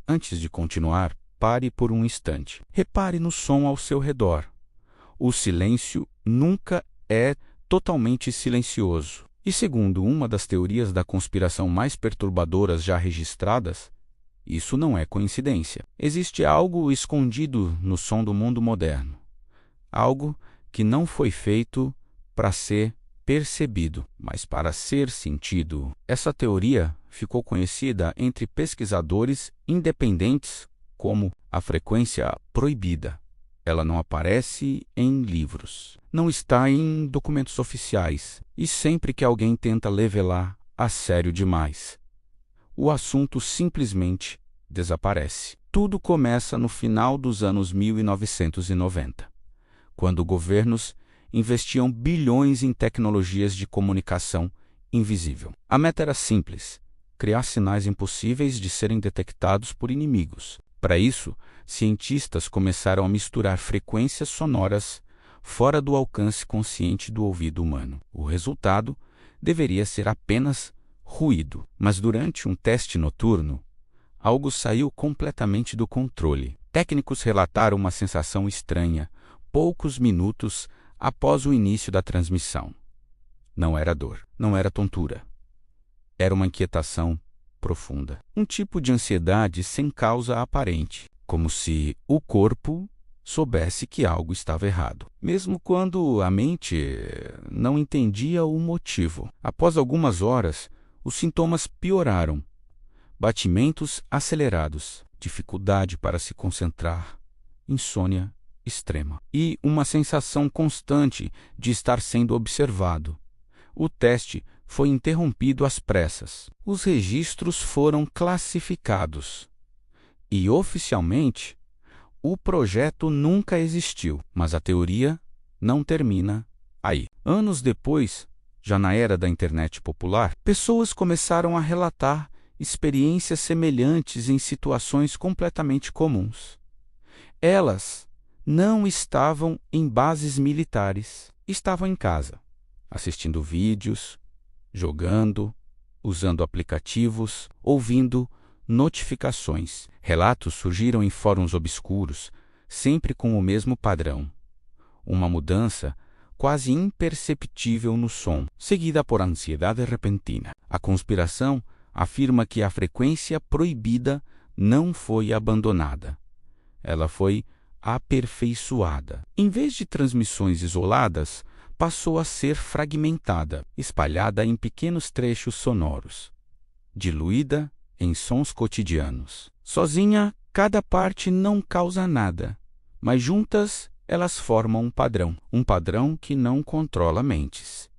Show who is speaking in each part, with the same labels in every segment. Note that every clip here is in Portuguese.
Speaker 1: Antes de continuar, pare por um instante. Repare no som ao seu redor. O silêncio nunca é totalmente silencioso. E segundo uma das teorias da conspiração mais perturbadoras já registradas, isso não é coincidência. Existe algo escondido no som do mundo moderno. Algo que não foi feito para ser percebido, mas para ser sentido. Essa teoria ficou conhecida entre pesquisadores independentes como a frequência proibida. Ela não aparece em livros, não está em documentos oficiais, e sempre que alguém tenta levá-la a sério demais, o assunto simplesmente desaparece. Tudo começa no final dos anos 1990, quando governos investiam bilhões em tecnologias de comunicação invisível. A meta era simples: criar sinais impossíveis de serem detectados por inimigos. Para isso, cientistas começaram a misturar frequências sonoras fora do alcance consciente do ouvido humano. O resultado deveria ser apenas ruído, mas durante um teste noturno, algo saiu completamente do controle. Técnicos relataram uma sensação estranha poucos minutos após o início da transmissão. Não era dor, não era tontura. Era uma inquietação profunda. Um tipo de ansiedade sem causa aparente, como se o corpo soubesse que algo estava errado, mesmo quando a mente não entendia o motivo. Após algumas horas, os sintomas pioraram. Batimentos acelerados, dificuldade para se concentrar, insônia extrema e uma sensação constante de estar sendo observado. O teste foi interrompido às pressas. Os registros foram classificados e, oficialmente, o projeto nunca existiu, mas a teoria não termina aí. Anos depois, já na era da internet popular, pessoas começaram a relatar experiências semelhantes em situações completamente comuns. Elas não estavam em bases militares, estavam em casa, assistindo vídeos, jogando, usando aplicativos, ouvindo notificações. Relatos surgiram em fóruns obscuros, sempre com o mesmo padrão. Uma mudança quase imperceptível no som, seguida por ansiedade repentina. A conspiração afirma que a frequência proibida não foi abandonada. Ela foi aperfeiçoada. Em vez de transmissões isoladas, passou a ser fragmentada, espalhada em pequenos trechos sonoros, diluída em sons cotidianos. Sozinha, cada parte não causa nada, mas juntas elas formam um padrão que não controla mentes.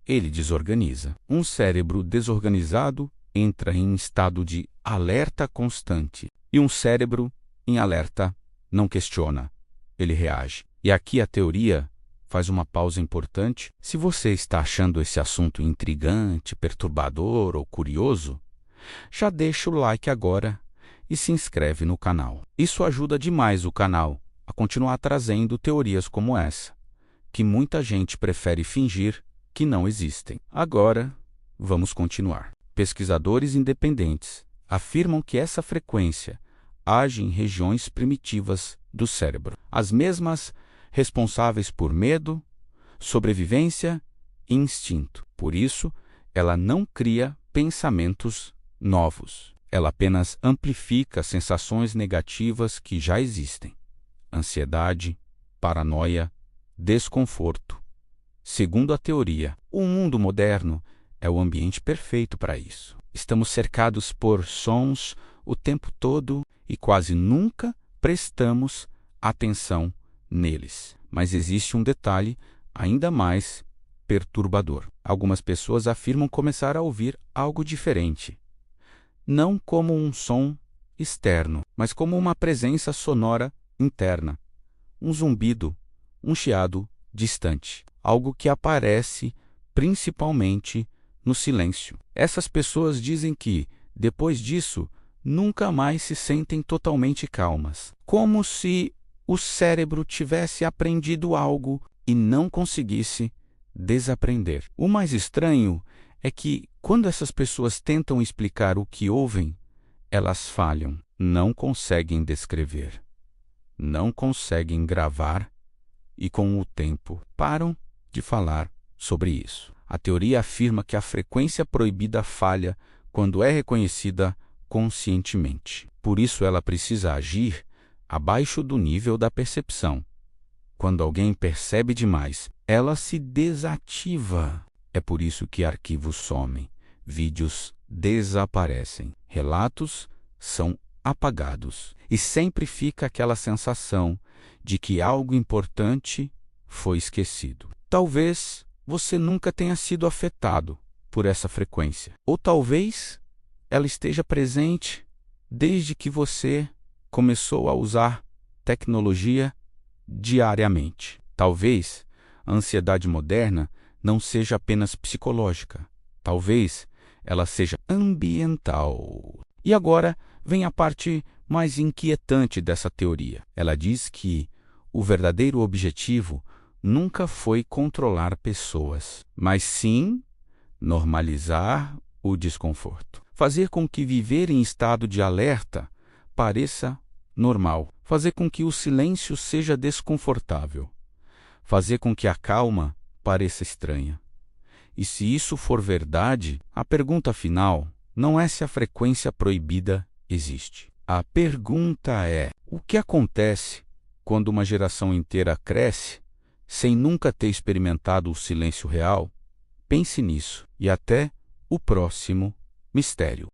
Speaker 1: Ele desorganiza. Um cérebro desorganizado entra em estado de alerta constante, e um cérebro em alerta não questiona, ele reage. E aqui a teoria faz uma pausa importante. Se você está achando esse assunto intrigante, perturbador ou curioso, já deixa o like agora e se inscreve no canal. Isso ajuda demais o canal a continuar trazendo teorias como essa, que muita gente prefere fingir que não existem. Agora, vamos continuar. Pesquisadores independentes afirmam que essa frequência age em regiões primitivas do cérebro, as mesmas responsáveis por medo, sobrevivência e instinto. Por isso, ela não cria pensamentos novos. Ela apenas amplifica sensações negativas que já existem: ansiedade, paranoia, desconforto. Segundo a teoria, o mundo moderno é o ambiente perfeito para isso. Estamos cercados por sons o tempo todo e quase nunca prestamos atenção neles. Mas existe um detalhe ainda mais perturbador. Algumas pessoas afirmam começar a ouvir algo diferente, não como um som externo, mas como uma presença sonora interna, um zumbido, um chiado distante, algo que aparece principalmente no silêncio. Essas pessoas dizem que, depois disso, nunca mais se sentem totalmente calmas, como se o cérebro tivesse aprendido algo e não conseguisse desaprender. O mais estranho é que, quando essas pessoas tentam explicar o que ouvem, elas falham. não conseguem descrever, não conseguem gravar e, com o tempo, param de falar sobre isso. A teoria afirma que a frequência proibida falha quando é reconhecida conscientemente. Por isso, ela precisa agir abaixo do nível da percepção. Quando alguém percebe demais, ela se desativa. É por isso que arquivos somem, vídeos desaparecem, relatos são apagados e sempre fica aquela sensação de que algo importante foi esquecido. Talvez você nunca tenha sido afetado por essa frequência, ou talvez ela esteja presente desde que você começou a usar tecnologia diariamente. Talvez a ansiedade moderna não seja apenas psicológica. Talvez ela seja ambiental. E agora vem a parte mais inquietante dessa teoria. Ela diz que o verdadeiro objetivo nunca foi controlar pessoas, mas sim normalizar o desconforto. Fazer com que viver em estado de alerta pareça normal. Fazer com que o silêncio seja desconfortável. Fazer com que a calma pareça estranha. E se isso for verdade, a pergunta final não é se a frequência proibida existe. A pergunta é: o que acontece quando uma geração inteira cresce sem nunca ter experimentado o silêncio real? Pense nisso e até o próximo mistério.